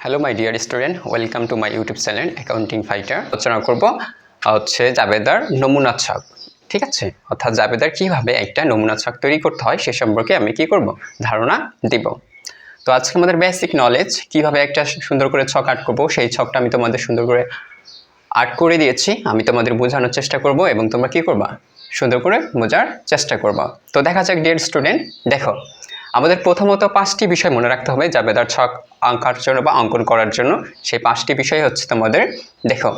Hello my dear student, welcome to my YouTube channel accounting fighter. আলোচনা করব হচ্ছে জাবেদার নমুনা ছক। ঠিক আছে, অর্থাৎ জাবেদার কিভাবে একটা নমুনা ছক তৈরি করতে হয় সে সম্পর্কে আমি কি করব, ধারণা দিব। তো আজকে আমাদের বেসিক নলেজ কিভাবে একটা সুন্দর করে ছক আর্ট করব, সেই ছকটা আমি তোমাদের সুন্দর করে আর্ট করে দিয়েছি। আমি তোমাদের বোঝানোর চেষ্টা করব এবং তোমরা কি করবা, সুন্দর করে বোঝার চেষ্টা করবা। তো দেখা যাক ডিয়ার স্টুডেন্ট, দেখো আমাদের প্রথমত 5টি বিষয় মনে রাখতে হবে জাবেদার ছক আঁকার জন্য বা অঙ্কন করার জন্য। সেই 5টি বিষয় হচ্ছে তোমাদের, দেখো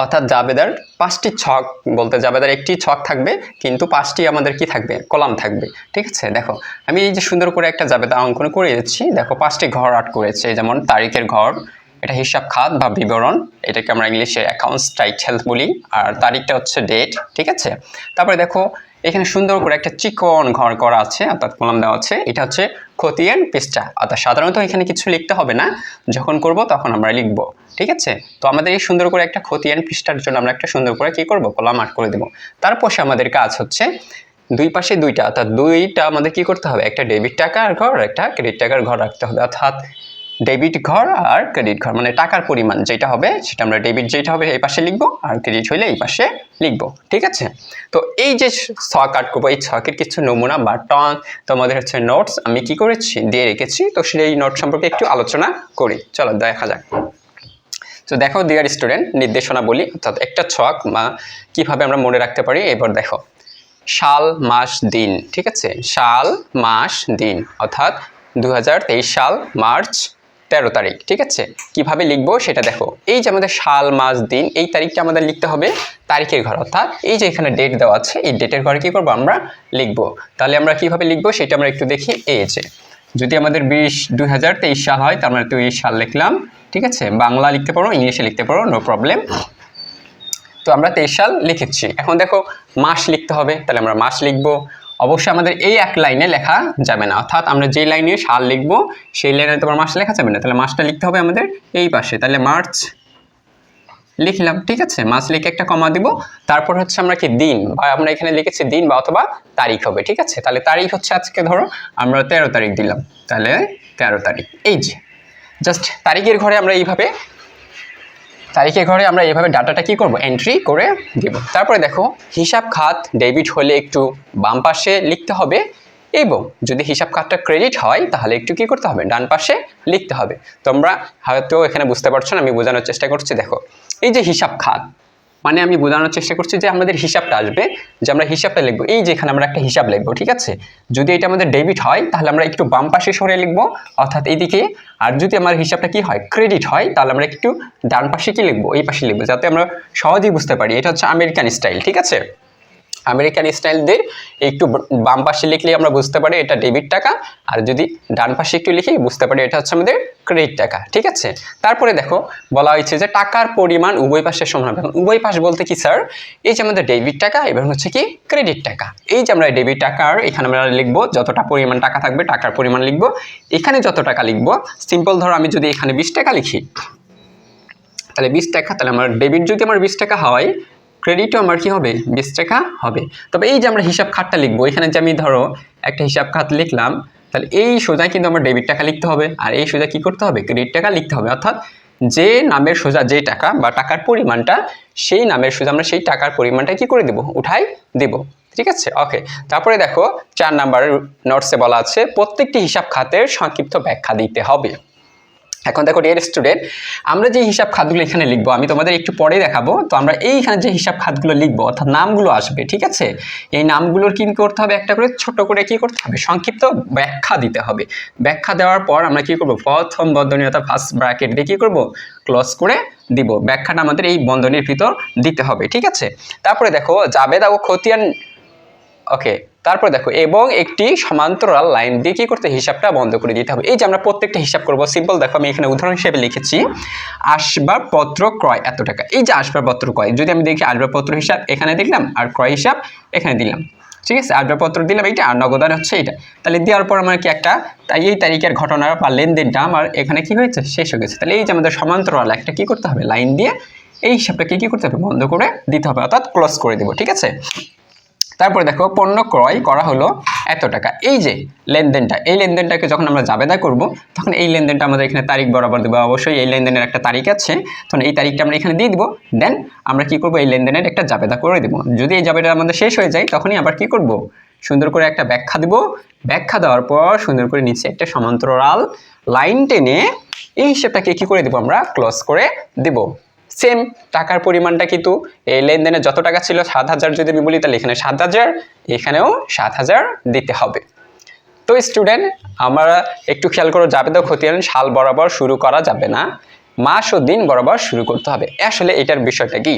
অর্থাৎ জাবেদার 5টি ছক বলতে জাবেদার একটি ছক থাকবে, কিন্তু 5টি আমাদের কি থাকবে, কলাম থাকবে। ঠিক আছে, দেখো আমি এই যে সুন্দর করে একটা জাবেদা অঙ্কন করে দিচ্ছি। দেখো 5টি ঘর আর্ট করেছে, যেমন তারিখের ঘর, এটা হিসাব খাত বা বিবরণ, এটাকে আমরা ইংলিশে অ্যাকাউন্টস টাইটেল বলি, আর তারিখটা হচ্ছে ডেট। ঠিক আছে, তারপরে দেখো এখানে সুন্দর করে একটা চিকন ঘর করা আছে, অর্থাৎ কলাম দেওয়া আছে, এটা হচ্ছে খতিয়ান পৃষ্ঠা। অর্থাৎ সাধারণত এখানে কিছু লিখতে হবে না, যখন করব তখন আমরা লিখব। ঠিক আছে, তো আমাদের এই সুন্দর করে একটা খতিয়ান পৃষ্ঠার জন্য আমরা একটা সুন্দর করে কি করব, কলাম আর্ট করে দেব। তারপর আমাদের কাজ হচ্ছে দুই পাশে দুইটা, অর্থাৎ দুইটা আমাদের কি করতে হবে, একটা ডেবিট টাকার ঘর, একটা ক্রেডিট টাকার ঘর রাখতে হবে। অর্থাৎ ডেবিট ঘর আর ক্রেডিট ঘর, মানে টাকার পরিমাণ যেটা হবে সেটা আমরা ডেবিট যেটা হবে এই পাশে লিখবো, আর ক্রেডিট হইলে এই পাশে লিখবো। ঠিক আছে, তো এই যে ছক আর্ট করবো, এই ছকের কিছু নমুনা বা তোমাদের হচ্ছে নোটস আমি কি করেছি, দিয়ে রেখেছি। তো সেই নোট সম্পর্কে একটু আলোচনা করি, চলো দেখা যাক। তো দেখো ডিয়ার স্টুডেন্ট, নির্দেশনা বলি, অর্থাৎ একটা ছক বা কিভাবে আমরা মনে রাখতে পারি। এবার দেখো সাল মাস দিন। ঠিক আছে, সাল মাস দিন, অর্থাৎ 2023 সাল মার্চ 13 তারিখ। ঠিক আছে, কিভাবে লিখবো সেটা দেখো। এই যে আমাদের সাল মাস দিন, এই তারিখটা আমাদের লিখতে হবে তারিখের ঘর, অর্থাৎ এই যে এখানে ডেট দেওয়া আছে, এই ডেটের ঘরে কি করবো, আমরা লিখবো। তাহলে আমরা কিভাবে লিখবো সেটা আমরা একটু দেখি। এই যে যদি আমাদের 2023 সাল হয়, তার আমরা 23 সাল লিখলাম। ঠিক আছে, বাংলা লিখতে পারো, ইংলিশে লিখতে পারো, নো প্রবলেম। তো আমরা 23 সাল লিখেছি। এখন দেখো মাস লিখতে হবে, তাহলে আমরা মাস লিখবো। অবশ্যই আমাদের এই এক লাইনে লেখা যাবে না, অর্থাৎ আমরা যে লাইনে সাল লিখবো সেই লাইনে তোমার মাস লেখা যাবে না, তাহলে মাসটা লিখতে হবে আমাদের এই পাশে। তাহলে মার্চ লিখলাম। ঠিক আছে, মাস লিখে একটা কমা দিব। তারপর হচ্ছে আমরা কি দিন, বা আমরা এখানে লিখেছি দিন বা অথবা তারিখ হবে। ঠিক আছে, তাহলে তারিখ হচ্ছে আজকে ধরো আমরা 13 তারিখ দিলাম, তাহলে 13 তারিখ। এই যে জাস্ট তারিখের ঘরে আমরা এইভাবে ডাটাটা কি করব, এন্ট্রি করে দিব। তারপরে দেখো হিসাব খাত ডেবিট হলে একটু বাম পাশে লিখতে হবে, এবং যদি হিসাব খাতটা ক্রেডিট হয় তাহলে একটু কি করতে হবে, ডান পাশে লিখতে হবে। তোমরা হয়তো এখানে বুঝতে পারছো না, আমি বোঝানোর চেষ্টা করছি। দেখো এই যে হিসাব খাত, মানে আমি বোঝানোর চেষ্টা করছি যে আমাদের হিসাবটা আসবে, যে আমরা হিসাবটা লিখবো, এই যে এখানে আমরা একটা হিসাব লিখবো। ঠিক আছে, যদি এটা আমাদের ডেবিট হয় তাহলে আমরা একটু বাম পাশে সরে লিখবো, অর্থাৎ এইদিকে। আর যদি আমার হিসাবটা কি হয়, ক্রেডিট হয়, তাহলে আমরা একটু ডান পাশে কি লিখবো, এই পাশে লিখবো, যাতে আমরা সহজেই বুঝতে পারি। এটা হচ্ছে আমেরিকান স্টাইল। ঠিক আছে, আমেরিকান স্টাইলদের একটু বাম পাশে লিখলে আমরা বুঝতে পারি এটা ডেবিট টাকা, আর যদি ডান পাশে একটু লিখি বুঝতে পারি এটা হচ্ছে আমাদের ক্রেডিট টাকা। ঠিক আছে, তারপরে দেখো বলা হয়েছে যে টাকার পরিমাণ উভয় পাশের সমান হবে। উভয় পাশ বলতে কি স্যার, এই যে আমাদের ডেবিট টাকা এবং হচ্ছে কি ক্রেডিট টাকা। এই যে আমরা ডেবিট টাকার এখানে আমরা লিখবো যতটা পরিমাণ টাকা থাকবে টাকার পরিমাণ লিখবো, এখানে যত টাকা লিখবো। সিম্পল ধরো আমি যদি এখানে 20 টাকা লিখি, তাহলে 20 টাকা, তাহলে আমার ডেবিট যদি আমার 20 টাকা হয়, ক্রেডিটও আমার কি হবে, 20 টাকা হবে। তবে এই যে আমরা হিসাব খাতটা লিখবো, এখানে যে আমি ধরো একটা হিসাব খাত লিখলাম, তাহলে এই সোজা কিন্তু আমার ডেবিট টাকা লিখতে হবে, আর এই সোজা কি করতে হবে, ক্রেডিট টাকা লিখতে হবে। অর্থাৎ যে নামের সোজা যে টাকা বা টাকার পরিমাণটা, সেই নামের সোজা আমরা সেই টাকার পরিমাণটা কি করে দেব, উঠাই দেব। ঠিক আছে, ওকে। তারপরে দেখো 4 নাম্বারের নোটসে বলা আছে প্রত্যেকটি হিসাব খাতের সংক্ষিপ্ত ব্যাখ্যা দিতে হবে। এখন দেখো ডিয়ার স্টুডেন্ট, আমরা যে হিসাব খাতগুলো এখানে লিখবো আমি তোমাদের একটু পরে দেখাবো। তো আমরা এইখানে যে হিসাব খাতগুলো লিখবো, অর্থাৎ নামগুলো আসবে। ঠিক আছে, এই নামগুলোর কি করতে হবে, একটা করে ছোট করে কি করতে হবে, সংক্ষিপ্ত ব্যাখ্যা দিতে হবে। ব্যাখ্যা দেওয়ার পর আমরা কি করব, প্রথম বন্ধনী অর্থাৎ ফার্স্ট ব্র্যাকেট দিয়ে কি করব, ক্লোজ করে দিব। ব্যাখ্যাটা আমাদের এই বন্ধনীর ভিতর দিতে হবে। ঠিক আছে, তারপরে দেখো জাবেদা ও খতিয়ান, ওকে। তারপর দেখো এবং একটি সমান্তরাল লাইন দিয়ে কি করতে, হিসাবটা বন্ধ করে দিতে হবে। এই যে আমরা প্রত্যেকটা হিসাব করব, সিম্পল দেখো আমি এখানে উদাহরণ হিসেবে লিখেছি আসবাবপত্র ক্রয় এত টাকা। এই যে আসবাবপত্র ক্রয়, যদি আমি দেখি আসবাবপত্র হিসাব এখানে দেখলাম, আর ক্রয় হিসাব এখানে দিলাম। ঠিক আছে, আসবাবপত্র দিলাম এইটা, আর নগদান হচ্ছে এইটা। তাহলে দেওয়ার পর আমার কি একটা এই তারিখের ঘটনা বা লেনদেনটা আমার এখানে কি হয়েছে, শেষ হয়ে গেছে। তাহলে এই যে আমাদের সমান্তরাল একটা কি করতে হবে, লাইন দিয়ে এই হিসাবটাকে কি করতে হবে, বন্ধ করে দিতে হবে, অর্থাৎ ক্লোজ করে দেবো। ঠিক আছে, তারপরে দেখো পণ্য ক্রয় করা হলো এত টাকা। এই যে লেনদেনটা, এই লেনদেনটাকে যখন আমরা জাবেদা করব তখন এই লেনদেনটা আমাদের এখানে তারিখ বরাবর দেবো। অবশ্যই এই লেনদেনের একটা তারিখ আছে, তখন এই তারিখটা আমরা এখানে দিয়ে দিব। দেন আমরা কি করব, এই লেনদেনের একটা জাবেদা করে দেবো। যদি এই জাবেদা আমাদের শেষ হয়ে যায় তখনই আবার কি করব, সুন্দর করে একটা ব্যাখ্যা দিব। ব্যাখ্যা দেওয়ার পর সুন্দর করে নিচে একটা সমান্তরাল লাইন টেনে এই হিসাবটাকে কি করে দেবো, আমরা ক্লোজ করে দেব। সেম টাকার পরিমাণটা কিন্তু এই লেনদেনে যত টাকা ছিল 7,000 যদি আমি বলি তাহলে এখানে 7,000, এখানেও 7,000 দিতে হবে। তো স্টুডেন্ট আমরা একটু খেয়াল করো, জাবেদা খতিয়ান সাল বরাবর শুরু করা যাবে না, মাস ও দিন বরাবর শুরু করতে হবে। আসলে এটার বিষয়টা কি,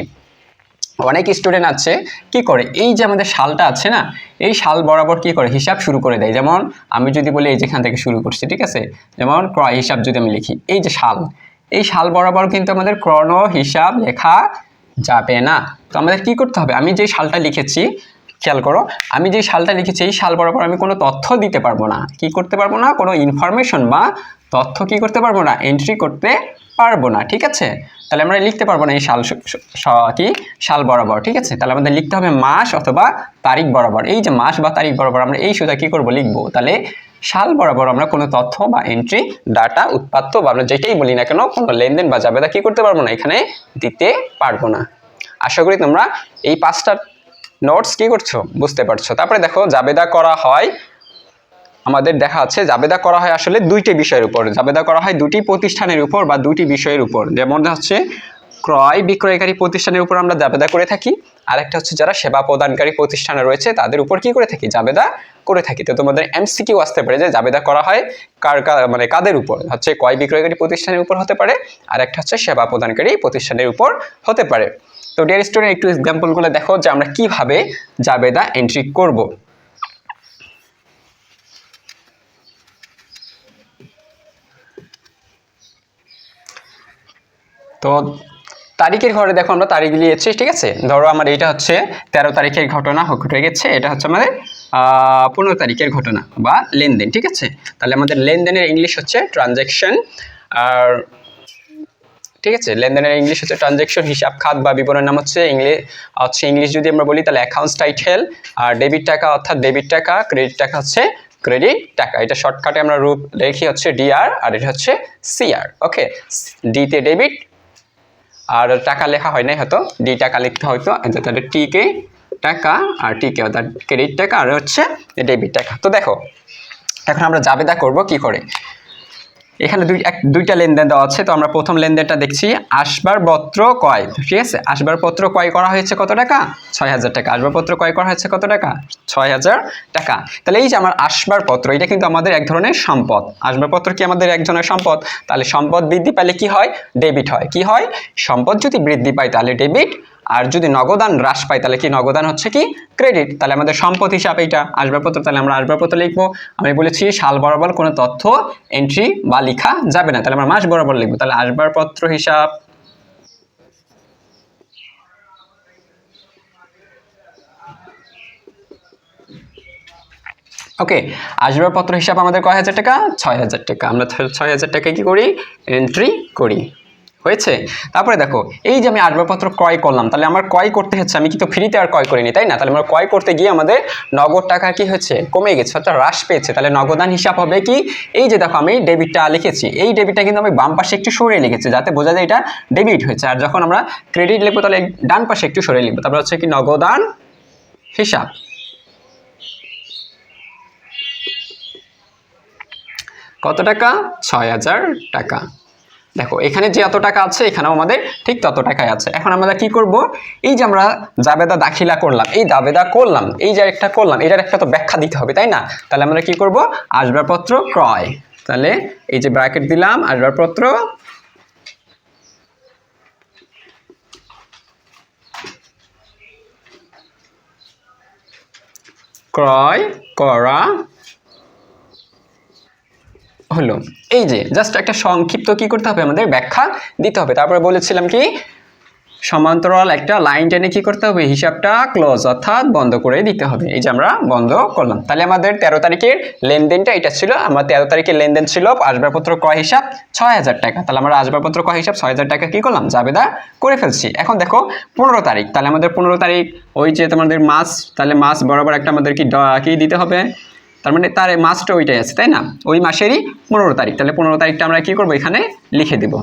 অনেক স্টুডেন্ট আছে কি করে, এই যে আমাদের সালটা আছে না, এই সাল বরাবর কি করে হিসাব শুরু করে দেয়। যেমন আমি যদি বলি এই যেখান থেকে শুরু করছি, ঠিক আছে, যেমন ক্রয় হিসাব যদি আমি লিখি, এই যে সাল, এই সাল বরাবর কিন্তু আমাদের ক্রয় হিসাব লেখা যাবে না। তো আমাদের কি করতে হবে, আমি যে সালটা লিখেছি, খেয়াল করো, আমি যে সালটা লিখেছি এই সাল বরাবর আমি কোনো তথ্য দিতে পারবো না, কি করতে পারবো না, কোনো ইনফরমেশন বা তথ্য কি করতে পারবো না, এন্ট্রি করতে পারবো না। ঠিক আছে, তাহলে আমরা লিখতে পারবো না এই সাল কি সাল বরাবর। ঠিক আছে, তাহলে আমাদের লিখতে হবে মাস অথবা তারিখ বরাবর। এই যে মাস বা তারিখ বরাবর আমরা এই সোজা কি করবো, লিখবো। তাহলে সাল বরাবর আমরা কোনো তথ্য বা এন্ট্রি, ডাটা, উৎপাদ্য বা আমরা যেটাই বলি না কেন, কোনো লেনদেন বা জাবেদা কি করতে পারবো না, এখানে দিতে পারবো না। আশা করি তোমরা এই 5টা নোটস কি করছো, বুঝতে পারছো। তারপরে দেখো জাবেদা করা হয়, আমাদের দেখা আছে জাবেদা করা হয় আসলে 2টি বিষয়ের উপর, জাবেদা করা হয় 2টি প্রতিষ্ঠানের উপর বা 2টি বিষয়ের উপর। যেমন হচ্ছে ক্রয় বিক্রয়কারী প্রতিষ্ঠানের উপর আমরা জাবেদা করে থাকি, আর একটা হচ্ছে যারা সেবা প্রদানকারী প্রতিষ্ঠানে রয়েছে তাদের উপর কি করে থাকি, জাবেদা করে থাকি। তো তোমাদের এমসিকিউ আসতে পারে যে জাবেদা করা হয় মানে কাদের উপর, হচ্ছে ক্রয় বিক্রয়কারী প্রতিষ্ঠানের উপর হতে পারে, আর একটা হচ্ছে সেবা প্রদানকারী প্রতিষ্ঠানের উপর হতে পারে। তো ডিয়ার স্টুডেন্ট একটু এক্সাম্পলগুলো দেখো যে আমরা কিভাবে জাবেদা এন্ট্রি করব। তো তারিখের ঘরে দেখো আমরা তারিখ লিখেছি, ঠিক আছে। ধরো আমার এটা হচ্ছে 13 তারিখের ঘটনা ঘটে গেছে, এটা হচ্ছে আমাদের 15 তারিখের ঘটনা বা লেনদেন। ঠিক আছে, তাহলে আমাদের লেনদেনের ইংলিশ হচ্ছে ট্রানজ্যাকশন। আর ঠিক আছে, লেনদেনের ইংলিশ হচ্ছে ট্রানজ্যাকশন, হিসাব খাত বা বিবরণের নাম হচ্ছে ইংলিশ যদি আমরা বলি তাহলে অ্যাকাউন্টস টাইটেল। আর ডেবিট টাকা অর্থাৎ ডেবিট টাকা, ক্রেডিট টাকা হচ্ছে ক্রেডিট টাকা। এটা শর্টকাটে আমরা রূপ লিখি হচ্ছে ডিআর, আর এটা হচ্ছে সিআর। ওকে, ডিতে ডেবিট, আর টাকা লেখা হয় নাই, হয়তো ডি টাকা লিখতে হয়তো, তাহলে টিকে টাকা আর টিকে অর্থাৎ ক্রেডিট টাকা, আর হচ্ছে ডেবিট টাকা। তো দেখো এখন আমরা জাবেদা করব কি করে। এখানে দুইটা লেনদেন দেওয়া আছে, তো আমরা প্রথম লেনদেনটা দেখছি আসবাবপত্র ক্রয়। ঠিক আছে, আসবাবপত্র ক্রয় করা হয়েছে কত টাকা, 6,000 টাকা। আসবাবপত্র ক্রয় করা হয়েছে কত টাকা, 6,000 টাকা। তাহলে এই যে আমার আসবাবপত্র, এটা কিন্তু আমাদের এক ধরনের সম্পদ। আসবাবপত্র কি আমাদের এক ধরনের সম্পদ, তাহলে সম্পদ বৃদ্ধি পাইলে কি হয়, ডেবিট হয়। কি হয়, সম্পদ যদি বৃদ্ধি পায় তাহলে ডেবিট, আর যদি নগদান হ্রাস পায় তাহলে কি, নগদান হচ্ছে কি ক্রেডিট। তাহলে আমাদের সম্পদ হিসাব এইটা আসবাবপত্র, তাহলে আমরা আসবাবপত্র লিখবো। আমি বলেছি সাল বরাবর কোনো তথ্য এন্ট্রি বা লেখা যাবে না, তাহলে আমরা মাস বরাবর লিখবো। তাহলে আসবাবপত্র হিসাব ওকে, আসবাবপত্র হিসাব আমাদের কয় হাজার টাকা, 6,000 টাকা। আমরা 6,000 টাকা কি করি, এন্ট্রি করি। হয়েছে। তারপরে দেখো এই যে আমি আসবাবপত্র ক্রয় করলাম, তাহলে আমার ক্রয় করতে হচ্ছে, আমি কিন্তু ফ্রিতে আর ক্রয় করিনি, তাই না। তাহলে আমরা ক্রয় করতে গিয়ে আমাদের নগদ টাকা কি হয়েছে, কমে গেছে, অর্থাৎ হ্রাস পেয়েছে। তাহলে নগদান হিসাব হবে কি, এই যে দেখো আমি ডেবিটটা লিখেছি, এই ডেবিটটা কিন্তু আমি বাম পাশে একটু সরিয়ে লিখেছি যাতে বোঝা যায় এটা ডেবিট হয়েছে। আর যখন আমরা ক্রেডিট লিখবো তাহলে ডান পাশে একটু সরিয়ে লিখবো। তারপর হচ্ছে কি নগদান হিসাব, কত টাকা, 6,000 টাকা। দেখো এখানে যে এত টাকা আছে এখানেও আমাদের ঠিক তত টাকাই আছে। এখন আমরা কি করব, এই যে আমরা জাবেদা দাখিলা করলাম, এই দাবেদা করলাম, এই যে একটা করলাম, এটার একটা তো ব্যাখ্যা দিতে হবে, তাই না। তাহলে আমরা কি করব, আসবাবপত্র ক্রয়, তাহলে এই যে ব্র্যাকেট দিলাম, আসবাবপত্র ক্রয় করা হলো। এই যে জাস্ট একটা সংক্ষিপ্ত কি করতে হবে, আমাদের ব্যাখ্যা দিতে হবে। তারপরে বলেছিলাম কি সমান্তরাল একটা লাইন টেনে কি করতে হবে, হিসাবটা ক্লোজ অর্থাৎ বন্ধ করে দিতে হবে। এই যে আমরা বন্ধ করলাম। তাহলে আমাদের 13 তারিখের লেনদেনটা এটা ছিল। আমার 13 তারিখের লেনদেন ছিল আসবাবপত্র ক্রয় হিসাব 6000 টাকা। তাহলে আমরা আসবাবপত্র ক্রয় হিসাব 6000 টাকা কি করলাম, জাবেদা করে ফেলছি। এখন দেখো 15 তারিখ, তাহলে আমাদের 15 তারিখ ওই যে তোমাদের মাস, তাহলে মাস বরাবর একটা আমাদের কি দিতে হবে, তার মানে তার মাসটা ওইটাই আছে তাই না, ওই মাসেরই 15 তারিখ। তাহলে 15 তারিখটা আমরা কি করবো, এখানে লিখে দিব।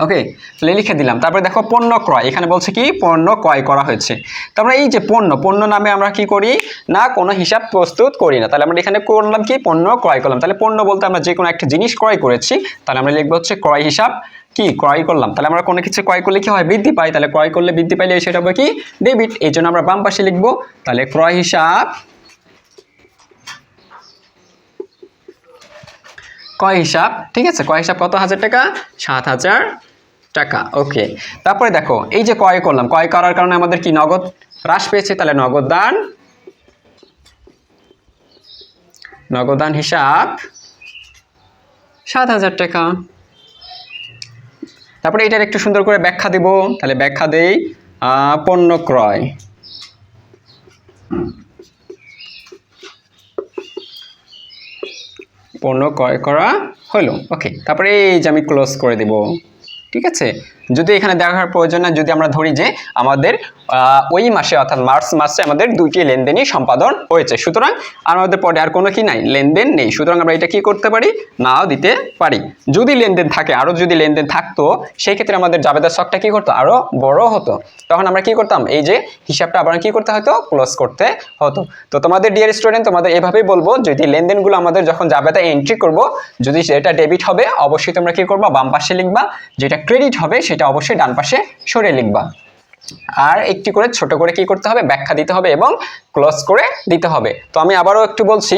ওকে, তাহলে লিখে দিলাম। তারপরে দেখো পণ্য ক্রয়, এখানে বলছে কি পণ্য ক্রয় করা হয়েছে। তারপরে এই যে পণ্য নামে আমরা কি করি না, কোনো হিসাব প্রস্তুত করি না। তাহলে আমরা এখানে করলাম কি, পণ্য ক্রয় করলাম। তাহলে পণ্য বলতে আমরা যে কোনো একটা জিনিস ক্রয় করেছি, তাহলে আমরা লিখবো হচ্ছে ক্রয় হিসাব কি ক্রয় করলাম। তাহলে আমরা কোনো কিছু ক্রয় করলে কি হয়, বৃদ্ধি পাই। তাহলে ক্রয় করলে বৃদ্ধি পাইলে সেটা হবে কি ডেবিট, এই জন্য আমরা বাম পাশে লিখবো। তাহলে ক্রয় হিসাব ঠিক আছে, ক্রয় হিসাব কত হাজার টাকা, 7000 টাকা। ওকে, তারপরে দেখো এই যে ক্রয় করলাম, ক্রয় করার কারণে আমাদের কি নগদ হ্রাস পেয়েছে। তাহলে নগদান হিসাব 7000 টাকা। তারপরে এটার একটু সুন্দর করে ব্যাখ্যা দেব। তাহলে ব্যাখ্যা দেই, পণ্য ক্রয়, পণ্য ক্রয় করা হলো। ওকে, তারপরে এই যে আমি ক্লোজ করে দেব। ঠিক আছে, যদি এখানে দেখার প্রয়োজন না, যদি আমরা ধরি যে আমাদের ওই মাসে অর্থাৎ মার্চ মাসে আমাদের 2টি লেনদেনই সম্পাদন হয়েছে, সুতরাং আমাদের পরে আর কোনো কি নাই, লেনদেন নেই। সুতরাং আমরা এটা কি করতে পারি, নাও দিতে পারি। যদি লেনদেন থাকে, আরও যদি লেনদেন থাকতো, সেই ক্ষেত্রে আমাদের জাবেদার ছকটা কি করতো, আরও বড় হতো। তখন আমরা কি করতাম, এই যে হিসাবটা আবার কি করতে হতো, ক্লোজ করতে হতো। তো তোমাদের ডিয়ার স্টুডেন্ট, তোমাদের এভাবেই বলবো, যদি লেনদেনগুলো আমাদের যখন জাবেদা এন্ট্রি করব, যদি সেটা ডেবিট হবে অবশ্যই তোমরা কি করবা, বাম পাশে লিখবা। যেটা ক্রেডিট হবে সেটা অবশ্যই ডান পাশে সরিয়ে লিখবা। আর একটি করে ছোট করে কি করতে হবে, ব্যাখ্যা দিতে হবে এবং ক্লোজ করে দিতে হবে। তো আমি আবারও একটু বলছি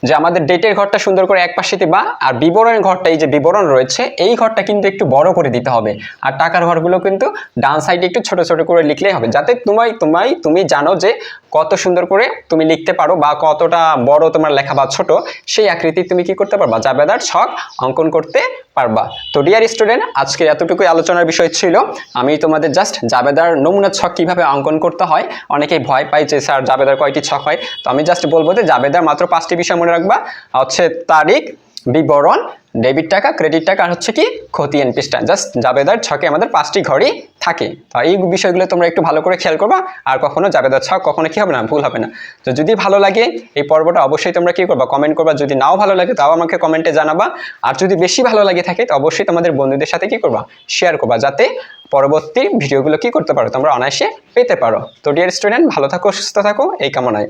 যে আমাদের ডেটের ঘরটা সুন্দর করে এক পাশে দিবা, আর বিবরণের ঘরটা, এই যে বিবরণ রয়েছে এই ঘরটা কিন্তু একটু বড় করে দিতে হবে, আর টাকার ঘরগুলো কিন্তু ডান সাইডে একটু ছোট ছোট করে লিখলেই হবে, যাতে তুমি জানো যে কত সুন্দর করে তুমি লিখতে পারো বা কতটা বড় তোমার লেখা বা ছোট, সেই আকৃতি তুমি কি করতে পারবা, জাবেদার ছক অঙ্কন করতে পারবা। তো ডিয়ার স্টুডেন্ট, আজকে এতটুকুই আলোচনার বিষয় ছিল। আমি তোমাদের জাস্ট জাবেদার নমুনা ছক কিভাবে অঙ্কন করতে হয়, অনেকেই ভয় পায় যে স্যার জাবেদার কয়টি ছক হয়। তো আমি জাস্ট বলবো যে জাবেদার মাত্র 5টি বিষয় মনে রাখবা, হচ্ছে তারিখ, বিবরণ, ডেবিট টাকা, ক্রেডিট টাকা, আর হচ্ছে কি খতিয়ান পৃষ্ঠা। জাস্ট জাবেদার ছকে আমাদের 5টি ঘরই থাকে। তো এই বিষয়গুলো তোমরা একটু ভালো করে খেয়াল করবা, আর কখনো জাবেদার ছক কখনো কি হবে না, ভুল হবে না। তো যদি ভালো লাগে এই পর্বটা অবশ্যই তোমরা কি করবা, কমেন্ট করবা। যদি নাও ভালো লাগে তাও আমাকে কমেন্টে জানাবা। আর যদি বেশি ভালো লাগে থাকে তো অবশ্যই তোমাদের বন্ধুদের সাথে কি করবা, শেয়ার করবা, যাতে পরবর্তী ভিডিওগুলো কি করতে পারো, তোমরা অনায়াসে পেতে পারো। তো ডিয়ার স্টুডেন্ট, ভালো থাকো, সুস্থ থাকো, এই কামনায়।